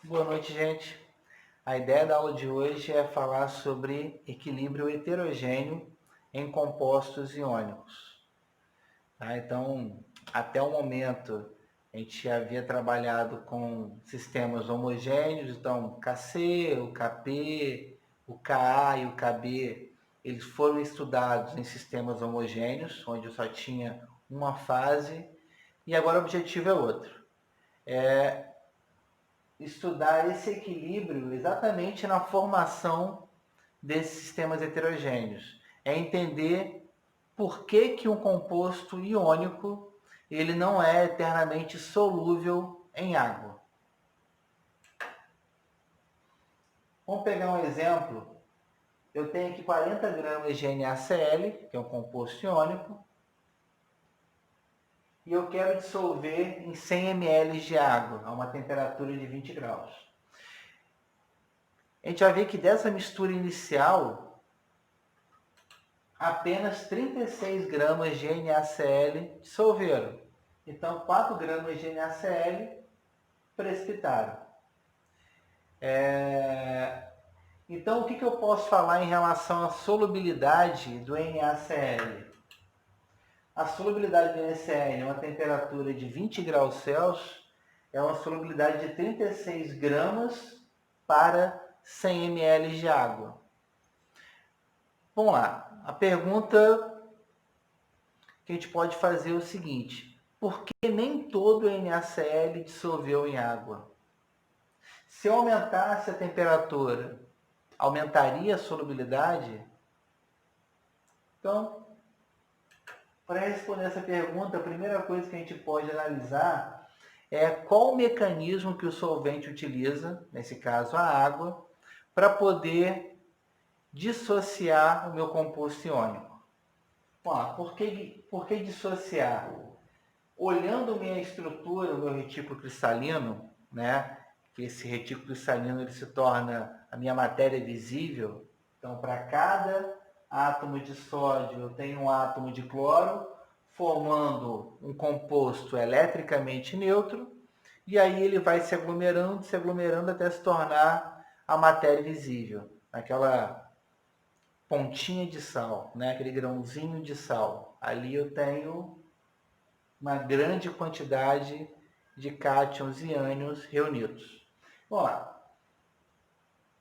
Boa noite, gente. A ideia da aula de hoje é falar sobre equilíbrio heterogêneo em compostos iônicos. Tá? Então, até o momento, a gente havia trabalhado com sistemas homogêneos, então Kc, o Kp, o Ka e o Kb, eles foram estudados em sistemas homogêneos, onde só tinha uma fase, e agora o objetivo é outro. Estudar esse equilíbrio exatamente na formação desses sistemas heterogêneos. É entender por que um composto iônico ele não é eternamente solúvel em água. Vamos pegar um exemplo. Eu tenho aqui 40 gramas de NaCl, que é um composto iônico, e eu quero dissolver em 100 ml de água a uma temperatura de 20 graus. A gente vai ver que dessa mistura inicial, apenas 36 gramas de NaCl dissolveram. Então, 4 gramas de NaCl precipitaram. Então, o que eu posso falar em relação à solubilidade do NaCl? A solubilidade do NaCl a uma temperatura de 20 graus Celsius é uma solubilidade de 36 gramas para 100 ml de água. Vamos lá. A pergunta que a gente pode fazer é o seguinte: por que nem todo o NaCl dissolveu em água? Se eu aumentasse a temperatura, aumentaria a solubilidade? Então, para responder essa pergunta, a primeira coisa que a gente pode analisar é qual o mecanismo que o solvente utiliza, nesse caso a água, para poder dissociar o meu composto iônico. Bom, por que dissociar? Olhando minha estrutura, o meu retículo cristalino, né, que esse retículo cristalino ele se torna a minha matéria visível. Então, para cada átomo de sódio, eu tenho um átomo de cloro, formando um composto eletricamente neutro, e aí ele vai se aglomerando até se tornar a matéria visível, aquela pontinha de sal, né, aquele grãozinho de sal. Ali eu tenho uma grande quantidade de cátions e ânions reunidos. Vamos lá.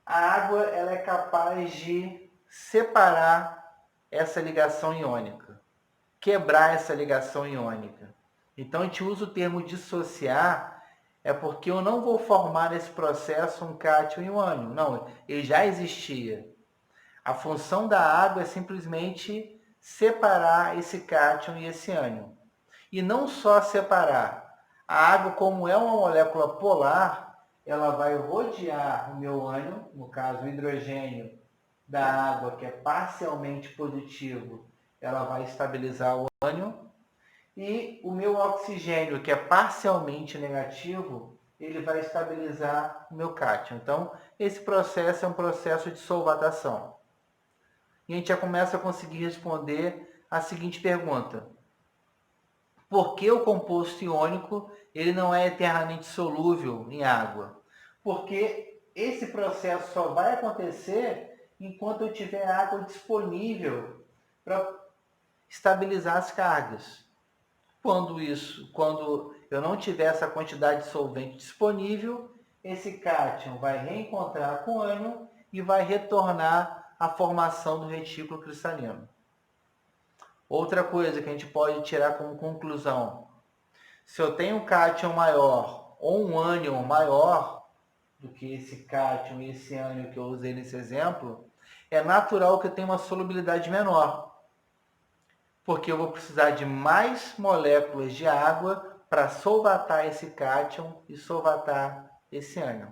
A água ela é capaz de separar essa ligação iônica, quebrar essa ligação iônica. Então a gente usa o termo dissociar, é porque eu não vou formar nesse processo um cátion e um ânion. Não, ele já existia. A função da água é simplesmente separar esse cátion e esse ânion. E não só separar. A água, como é uma molécula polar, ela vai rodear o meu ânion, no caso o hidrogênio da água, que é parcialmente positivo, ela vai estabilizar o ânion, e o meu oxigênio, que é parcialmente negativo, ele vai estabilizar o meu cátion. Então, esse processo é um processo de solvatação. E a gente já começa a conseguir responder a seguinte pergunta: por que o composto iônico ele não é eternamente solúvel em água? Porque esse processo só vai acontecer enquanto eu tiver água disponível para estabilizar as cargas. Quando eu não tiver essa quantidade de solvente disponível, esse cátion vai reencontrar com o ânion e vai retornar à formação do retículo cristalino. Outra coisa que a gente pode tirar como conclusão: se eu tenho um cátion maior ou um ânion maior do que esse cátion e esse ânion que eu usei nesse exemplo, é natural que eu tenha uma solubilidade menor, porque eu vou precisar de mais moléculas de água para solvatar esse cátion e solvatar esse ânion.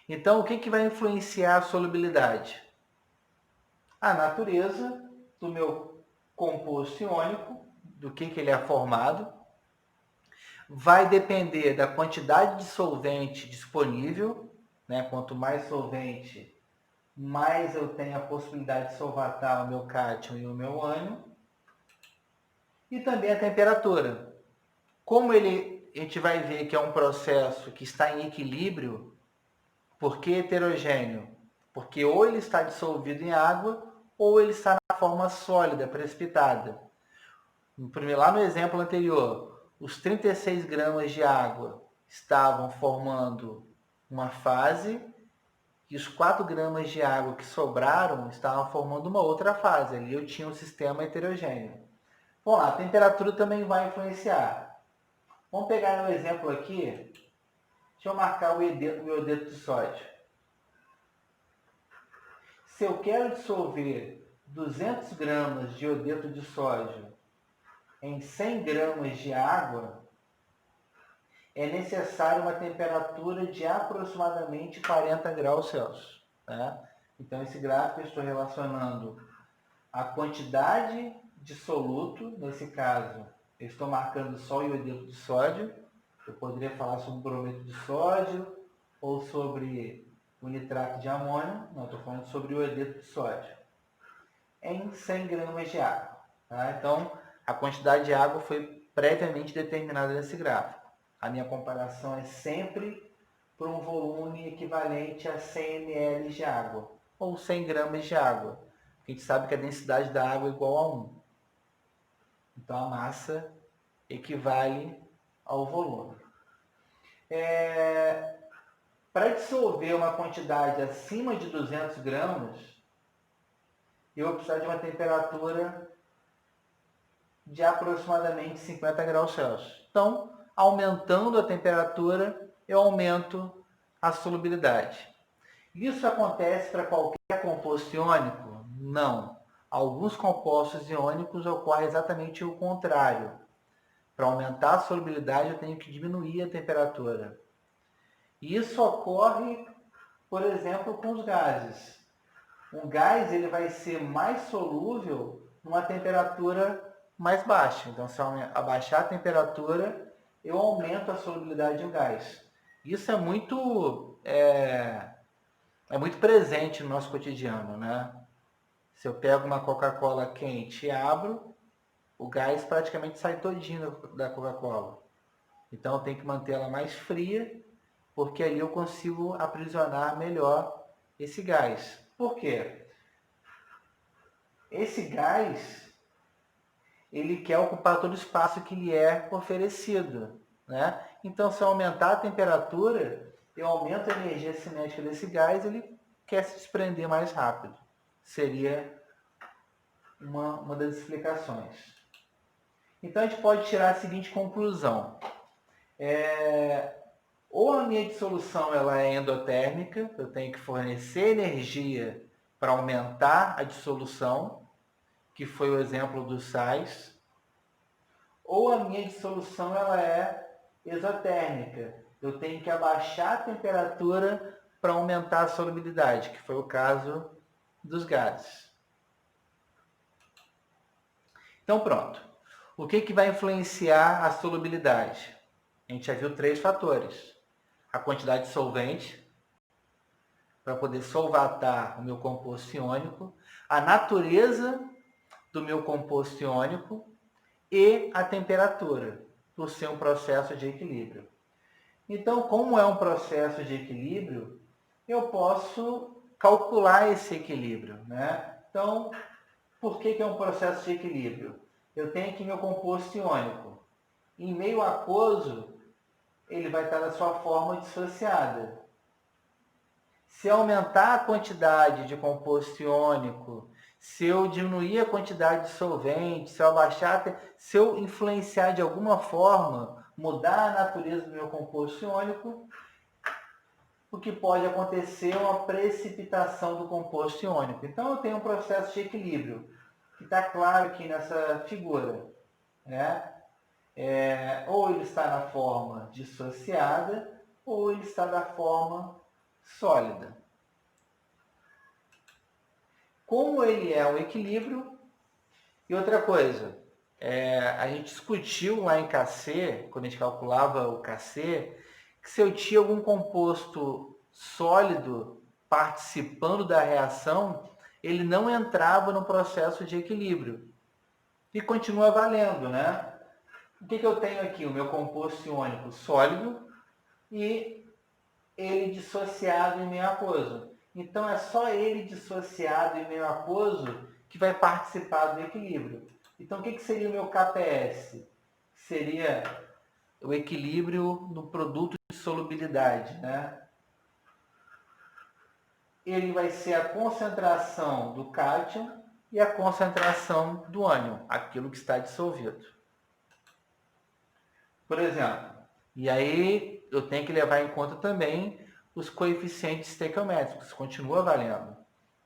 Então, o que vai influenciar a solubilidade? A natureza do meu composto iônico, do que ele é formado, vai depender da quantidade de solvente disponível, né? Quanto mais solvente, mais eu tenho a possibilidade de solvatar o meu cátion e o meu ânion. E também a temperatura. Como a gente vai ver que é um processo que está em equilíbrio, Por que heterogêneo? Porque ou ele está dissolvido em água, ou ele está na forma sólida, precipitada. Lá no exemplo anterior, os 36 gramas de água estavam formando uma fase e os 4 gramas de água que sobraram estavam formando uma outra fase. Ali eu tinha um sistema heterogêneo. Bom, a temperatura também vai influenciar. Vamos pegar um exemplo aqui. Deixa eu marcar o iodeto de sódio. Se eu quero dissolver 200 gramas de iodeto de sódio em 100 gramas de água, é necessário uma temperatura de aproximadamente 40 graus Celsius. Tá? Então, esse gráfico eu estou relacionando a quantidade de soluto, nesse caso, eu estou marcando só o iodeto de sódio. Eu poderia falar sobre o brometo de sódio ou sobre o nitrato de amônio. Não, estou falando sobre o iodeto de sódio em 100 gramas de água. Tá? Então, a quantidade de água foi previamente determinada nesse gráfico. A minha comparação é sempre por um volume equivalente a 100 ml de água, ou 100 gramas de água. A gente sabe que a densidade da água é igual a 1. Então, a massa equivale ao volume. Para dissolver uma quantidade acima de 200 gramas, eu vou precisar de uma temperatura de aproximadamente 50 graus Celsius. Então, aumentando a temperatura, eu aumento a solubilidade. Isso acontece para qualquer composto iônico? Não. Alguns compostos iônicos ocorre exatamente o contrário. Para aumentar a solubilidade, eu tenho que diminuir a temperatura. E isso ocorre, por exemplo, com os gases. Um gás ele vai ser mais solúvel numa temperatura mais baixa. Então, se eu abaixar a temperatura, eu aumento a solubilidade do gás. Isso é muito presente no nosso cotidiano, né? Se eu pego uma Coca-Cola quente e abro, o gás praticamente sai todinho da Coca-Cola. Então, eu tenho que manter ela mais fria, porque aí eu consigo aprisionar melhor esse gás. Por quê? Esse gás, ele quer ocupar todo o espaço que lhe é oferecido, né? Então, se eu aumentar a temperatura, eu aumento a energia cinética desse gás, ele quer se desprender mais rápido. Seria uma das explicações. Então, a gente pode tirar a seguinte conclusão. Ou a minha dissolução ela é endotérmica, eu tenho que fornecer energia para aumentar a dissolução, que foi o exemplo dos sais, ou a minha dissolução ela é exotérmica. Eu tenho que abaixar a temperatura para aumentar a solubilidade, que foi o caso dos gases. Então pronto. O que vai influenciar a solubilidade? A gente já viu 3 fatores. A quantidade de solvente, para poder solvatar o meu composto iônico, a natureza do meu composto iônico e a temperatura, por ser um processo de equilíbrio. Então, como é um processo de equilíbrio, eu posso calcular esse equilíbrio, né? Então, por que é um processo de equilíbrio? Eu tenho aqui meu composto iônico. Em meio aquoso, ele vai estar na sua forma dissociada. Se aumentar a quantidade de composto iônico, se eu diminuir a quantidade de solvente, se eu abaixar, se eu influenciar de alguma forma, mudar a natureza do meu composto iônico, o que pode acontecer é uma precipitação do composto iônico. Então eu tenho um processo de equilíbrio, que está claro aqui nessa figura, né? Ou ele está na forma dissociada, ou ele está na forma sólida. Como ele é um equilíbrio, e outra coisa, a gente discutiu lá em KC, quando a gente calculava o KC, que se eu tinha algum composto sólido participando da reação, ele não entrava no processo de equilíbrio. E continua valendo, né? O que eu tenho aqui? O meu composto iônico sólido e ele dissociado em meio aquoso. Então é só ele dissociado em meio aquoso que vai participar do equilíbrio. Então o que seria o meu KPS? Seria o equilíbrio no produto de solubilidade, né? Ele vai ser a concentração do cátion e a concentração do ânion, aquilo que está dissolvido. Por exemplo, e aí eu tenho que levar em conta também os coeficientes estequiométricos, continua valendo.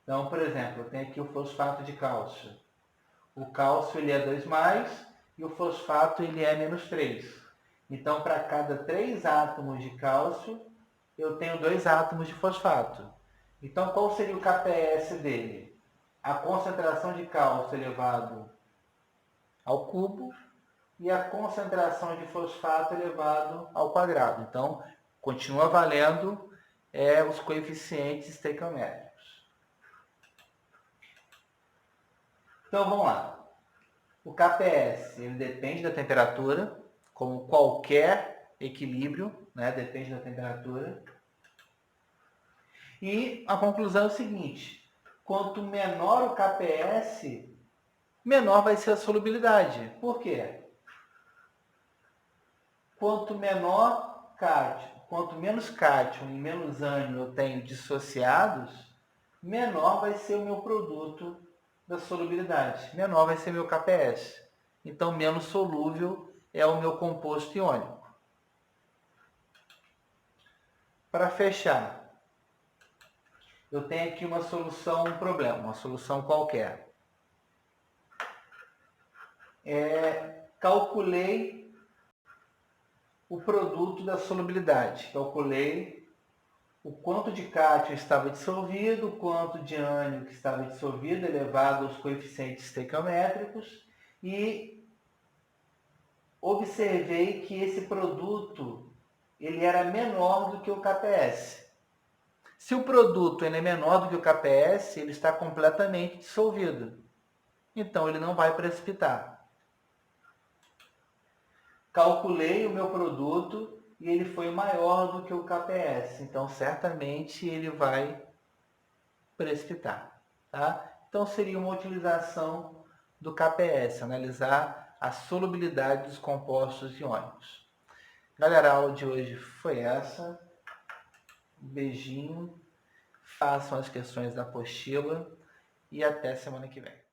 Então, por exemplo, eu tenho aqui o fosfato de cálcio. O cálcio ele é 2+, e o fosfato ele é -3. Então, para cada 3 átomos de cálcio, eu tenho 2 átomos de fosfato. Então, qual seria o KPS dele? A concentração de cálcio elevado ao cubo e a concentração de fosfato elevado ao quadrado. Então, continua valendo os coeficientes estequiométricos. Então, vamos lá. O KPS ele depende da temperatura, como qualquer equilíbrio, né? Depende da temperatura. E a conclusão é o seguinte: quanto menor o KPS, menor vai ser a solubilidade. Por quê? Quanto menor cátion, quanto menos cátion e menos ânion eu tenho dissociados, menor vai ser o meu produto da solubilidade, menor vai ser meu KPS. Então, menos solúvel é o meu composto iônico. Para fechar, eu tenho aqui uma solução, um problema, uma solução qualquer. Calculei o produto da solubilidade. Calculei o quanto de cátion estava dissolvido, o quanto de ânion que estava dissolvido, elevado aos coeficientes estequiométricos, e observei que esse produto ele era menor do que o KPS. Se o produto ele é menor do que o KPS, ele está completamente dissolvido. Então, ele não vai precipitar. Calculei o meu produto e ele foi maior do que o KPS. Então, certamente, ele vai precipitar. Tá? Então, seria uma utilização do KPS, analisar a solubilidade dos compostos iônicos. Galera, a aula de hoje foi essa. Um beijinho. Façam as questões da apostila e até semana que vem.